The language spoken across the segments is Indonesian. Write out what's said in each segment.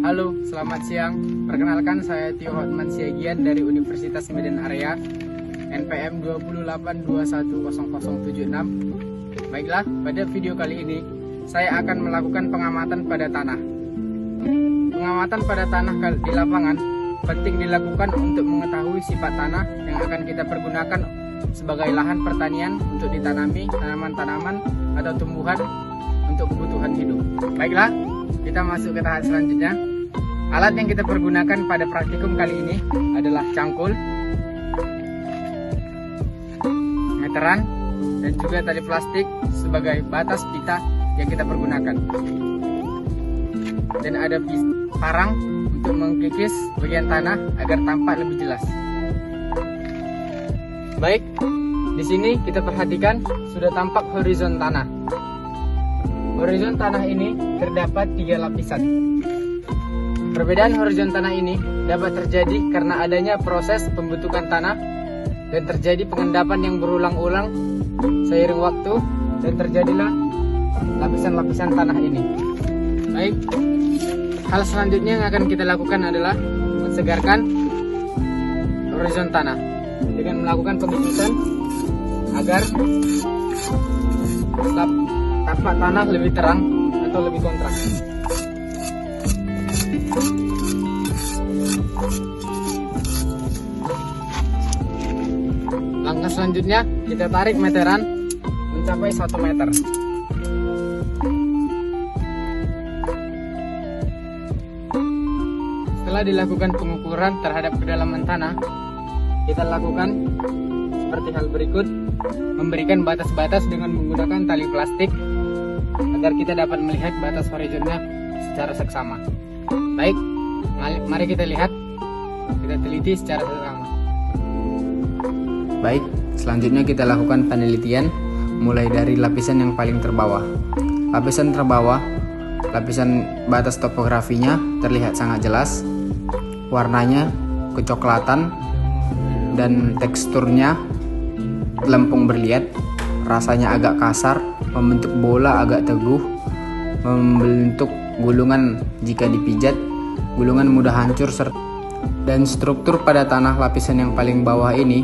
Halo, selamat siang. Perkenalkan, saya Tio Hotman Siagian dari Universitas Medan Area, NPM 282100076. Baiklah, pada video kali ini saya akan melakukan pengamatan pada tanah. Pengamatan pada tanah di lapangan penting dilakukan untuk mengetahui sifat tanah yang akan kita pergunakan sebagai lahan pertanian untuk ditanami tanaman-tanaman atau tumbuhan untuk kebutuhan hidup. Baiklah, kita masuk ke tahap selanjutnya. Alat yang kita pergunakan pada praktikum kali ini adalah cangkul, meteran, dan juga tali plastik sebagai batas pita yang kita pergunakan. Dan ada parang untuk mengkikis bagian tanah agar tampak lebih jelas. Baik, di sini kita perhatikan sudah tampak horizon tanah. Horizon tanah ini terdapat 3 lapisan. Perbedaan horizon tanah ini dapat terjadi karena adanya proses pembentukan tanah dan terjadi pengendapan yang berulang-ulang seiring waktu dan terjadilah lapisan-lapisan tanah ini. Baik, hal selanjutnya yang akan kita lakukan adalah mensegarkan horizon tanah dengan melakukan pengikisan agar tapak tanah lebih terang atau lebih kontras. Langkah selanjutnya kita tarik meteran mencapai 1 meter. Setelah dilakukan pengukuran terhadap kedalaman tanah, kita lakukan seperti hal berikut: memberikan batas-batas dengan menggunakan tali plastik agar kita dapat melihat batas horizonnya secara seksama. Baik, mari kita lihat, kita teliti secara seksama. Baik, selanjutnya kita lakukan penelitian mulai dari lapisan yang paling terbawah. Lapisan terbawah, lapisan batas topografinya terlihat sangat jelas, warnanya kecoklatan dan teksturnya lempung berliat, rasanya agak kasar, membentuk bola agak teguh, membentuk gulungan jika dipijat, gulungan mudah hancur, dan struktur pada tanah lapisan yang paling bawah ini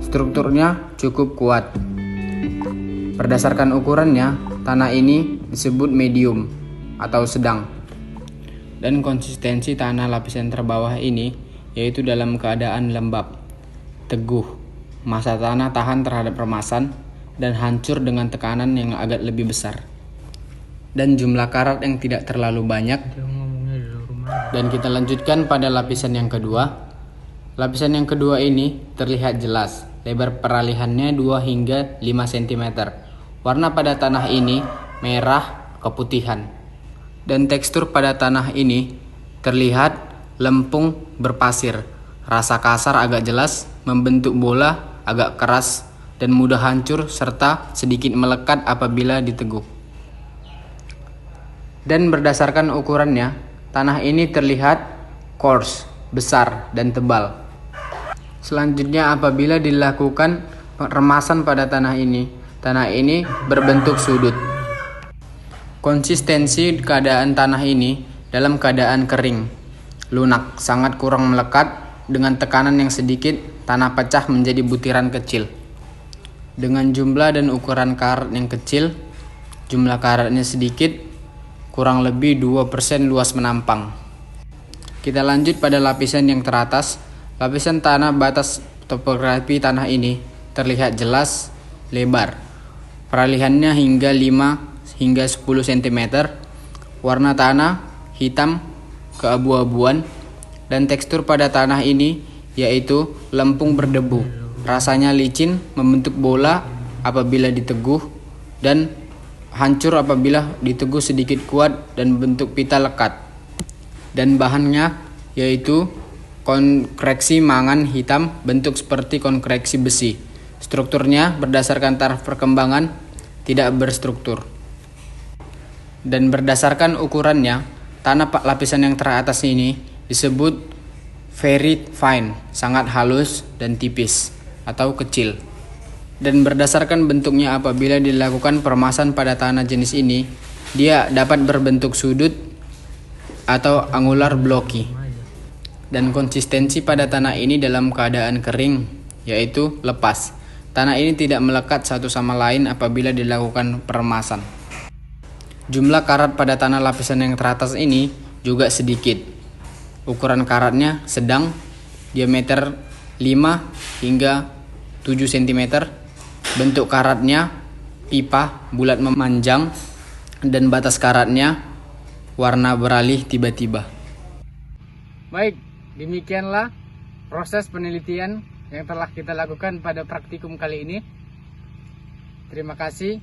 strukturnya cukup kuat. Berdasarkan ukurannya, tanah ini disebut medium atau sedang. Dan konsistensi tanah lapisan terbawah ini yaitu dalam keadaan lembab, teguh, massa tanah tahan terhadap remasan, dan hancur dengan tekanan yang agak lebih besar. Dan jumlah karat yang tidak terlalu banyak. Dan kita lanjutkan pada lapisan yang kedua. Lapisan yang kedua ini terlihat jelas. Lebar peralihannya 2 hingga 5 cm. Warna pada tanah ini merah keputihan. Dan tekstur pada tanah ini terlihat lempung berpasir. Rasa kasar agak jelas, membentuk bola agak keras dan mudah hancur serta sedikit melekat apabila diteguk. Dan berdasarkan ukurannya, tanah ini terlihat coarse, besar dan tebal. Selanjutnya, apabila dilakukan remasan pada tanah ini berbentuk sudut. Konsistensi keadaan tanah ini dalam keadaan kering, lunak, sangat kurang melekat, dengan tekanan yang sedikit, tanah pecah menjadi butiran kecil. Dengan jumlah dan ukuran karat yang kecil, jumlah karatnya sedikit, kurang lebih 2% luas menampang. Kita lanjut pada lapisan yang teratas. Lapisan tanah batas topografi tanah ini terlihat jelas, lebar. Peralihannya hingga 5 hingga 10 cm. Warna tanah hitam keabu-abuan dan tekstur pada tanah ini yaitu lempung berdebu. Rasanya licin, membentuk bola apabila diteguh dan hancur apabila diteguh sedikit kuat dan bentuk pita lekat. Dan bahannya yaitu konkreksi mangan hitam bentuk seperti konkreksi besi. Strukturnya berdasarkan taraf perkembangan tidak berstruktur. Dan berdasarkan ukurannya, tanah lapisan yang teratas ini disebut very fine, sangat halus dan tipis atau kecil. Dan berdasarkan bentuknya, apabila dilakukan peremasan pada tanah jenis ini, dia dapat berbentuk sudut atau angular blocky. Dan konsistensi pada tanah ini dalam keadaan kering, yaitu lepas. Tanah ini tidak melekat satu sama lain apabila dilakukan peremasan. Jumlah karat pada tanah lapisan yang teratas ini juga sedikit. Ukuran karatnya sedang, diameter 5 hingga 7 cm. Bentuk karatnya pipa bulat memanjang, dan batas karatnya warna beralih tiba-tiba. Baik, demikianlah proses penelitian yang telah kita lakukan pada praktikum kali ini. Terima kasih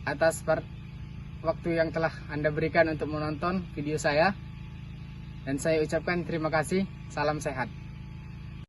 atas waktu yang telah Anda berikan untuk menonton video saya. Dan saya ucapkan terima kasih. Salam sehat.